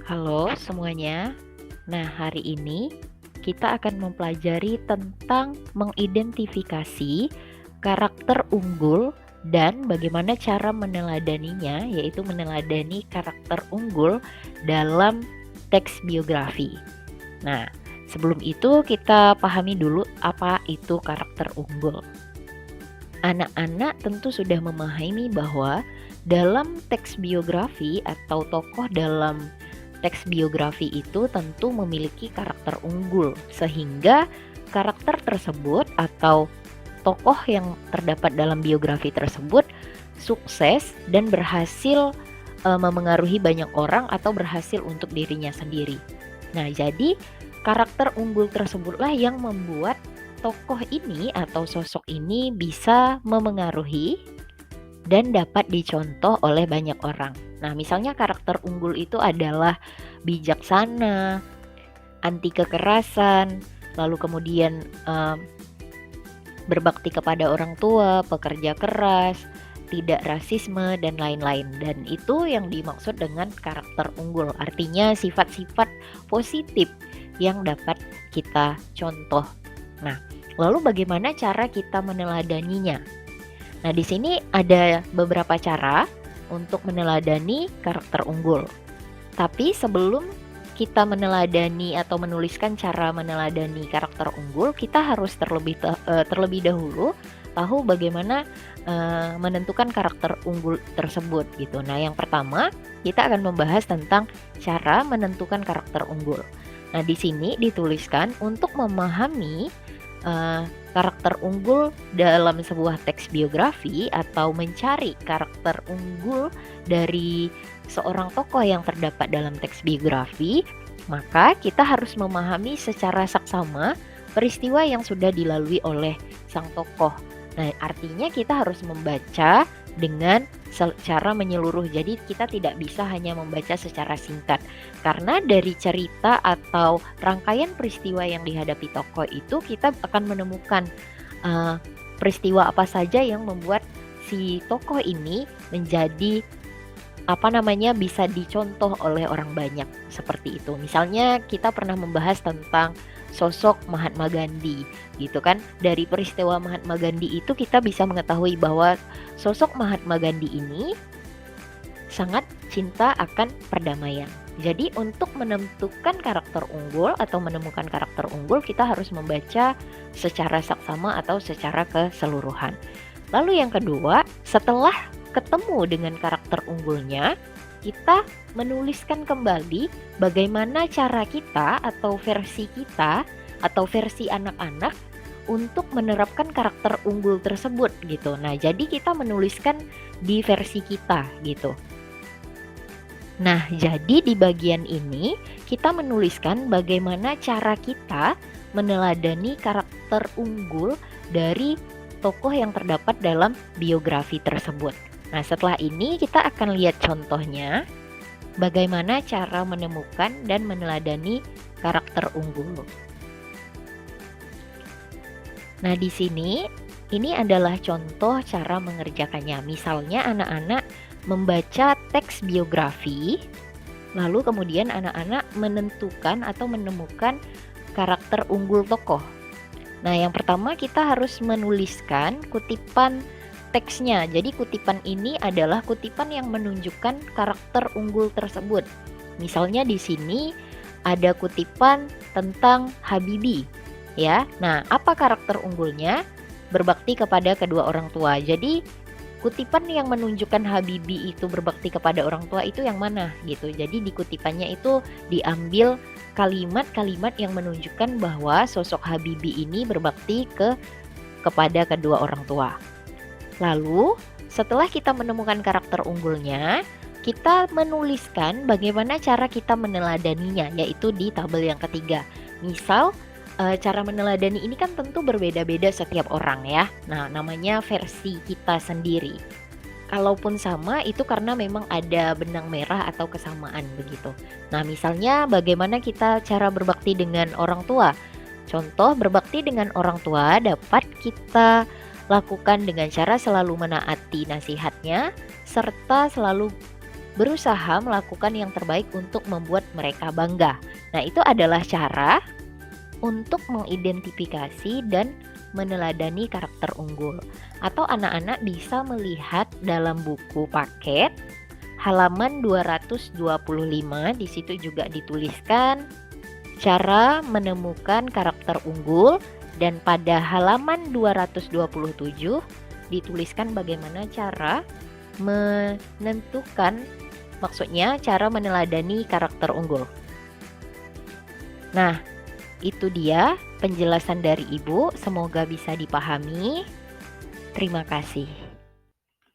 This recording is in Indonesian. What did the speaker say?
Halo semuanya. Nah, hari ini kita akan mempelajari tentang mengidentifikasi karakter unggul dan bagaimana cara meneladaninya, yaitu meneladani karakter unggul dalam teks biografi. Nah, sebelum itu kita pahami dulu apa itu karakter unggul. Anak-anak tentu sudah memahami bahwa dalam teks biografi atau tokoh dalam teks biografi itu tentu memiliki karakter unggul, sehingga karakter tersebut atau tokoh yang terdapat dalam biografi tersebut sukses dan berhasil memengaruhi banyak orang atau berhasil untuk dirinya sendiri. Nah, jadi karakter unggul tersebutlah yang membuat tokoh ini atau sosok ini bisa memengaruhi dan dapat dicontoh oleh banyak orang. Nah, misalnya karakter unggul itu adalah bijaksana, anti kekerasan, lalu kemudian berbakti kepada orang tua, pekerja keras, tidak rasisme, dan lain-lain. Dan itu yang dimaksud dengan karakter unggul. Artinya sifat-sifat positif yang dapat kita contoh. Nah, lalu bagaimana cara kita meneladaninya? Nah, di sini ada beberapa cara untuk meneladani karakter unggul. Tapi sebelum kita meneladani atau menuliskan cara meneladani karakter unggul, kita harus terlebih dahulu tahu bagaimana menentukan karakter unggul tersebut gitu. Nah, yang pertama kita akan membahas tentang cara menentukan karakter unggul. Nah, di sini dituliskan untuk memahami karakter unggul dalam sebuah teks biografi atau mencari karakter unggul dari seorang tokoh yang terdapat dalam teks biografi, maka kita harus memahami secara saksama peristiwa yang sudah dilalui oleh sang tokoh. Nah, artinya kita harus membaca dengan secara menyeluruh. Jadi kita tidak bisa hanya membaca secara singkat. Karena dari cerita atau rangkaian peristiwa yang dihadapi tokoh itu kita akan menemukan peristiwa apa saja yang membuat si tokoh ini menjadi bisa dicontoh oleh orang banyak seperti itu. Misalnya kita pernah membahas tentang sosok Mahatma Gandhi gitu kan. Dari peristiwa Mahatma Gandhi itu kita bisa mengetahui bahwa sosok Mahatma Gandhi ini sangat cinta akan perdamaian. Jadi untuk menentukan karakter unggul atau menemukan karakter unggul, kita harus membaca secara saksama atau secara keseluruhan. Lalu yang kedua, setelah ketemu dengan karakter unggulnya, kita menuliskan kembali bagaimana cara kita atau versi anak-anak untuk menerapkan karakter unggul tersebut gitu. Nah, jadi kita menuliskan di versi kita gitu. Nah, jadi di bagian ini kita menuliskan bagaimana cara kita meneladani karakter unggul dari tokoh yang terdapat dalam biografi tersebut. Nah, setelah ini kita akan lihat contohnya bagaimana cara menemukan dan meneladani karakter unggul. Nah, di sini ini adalah contoh cara mengerjakannya. Misalnya anak-anak membaca teks biografi, lalu kemudian anak-anak menentukan atau menemukan karakter unggul tokoh. Nah, yang pertama kita harus menuliskan kutipan teksnya. Jadi kutipan ini adalah kutipan yang menunjukkan karakter unggul tersebut. Misalnya di sini ada kutipan tentang Habibie, ya. Nah, apa karakter unggulnya? Berbakti kepada kedua orang tua. Jadi kutipan yang menunjukkan Habibie itu berbakti kepada orang tua itu yang mana gitu. Jadi di kutipannya itu diambil kalimat-kalimat yang menunjukkan bahwa sosok Habibie ini berbakti kepada kedua orang tua. Lalu setelah kita menemukan karakter unggulnya, kita menuliskan bagaimana cara kita meneladaninya, yaitu di tabel yang ketiga. Misal cara meneladani ini kan tentu berbeda-beda setiap orang ya. Nah, namanya versi kita sendiri. Kalaupun sama itu karena memang ada benang merah atau kesamaan begitu. Nah, misalnya bagaimana kita cara berbakti dengan orang tua. Contoh berbakti dengan orang tua dapat kita lakukan dengan cara selalu menaati nasihatnya serta selalu berusaha melakukan yang terbaik untuk membuat mereka bangga. Nah, itu adalah cara untuk mengidentifikasi dan meneladani karakter unggul. Atau anak-anak bisa melihat dalam buku paket halaman 225, di situ juga dituliskan cara menemukan karakter unggul, dan pada halaman 227 dituliskan bagaimana cara menentukan, maksudnya cara meneladani karakter unggul. Nah, itu dia penjelasan dari Ibu, semoga bisa dipahami. Terima kasih.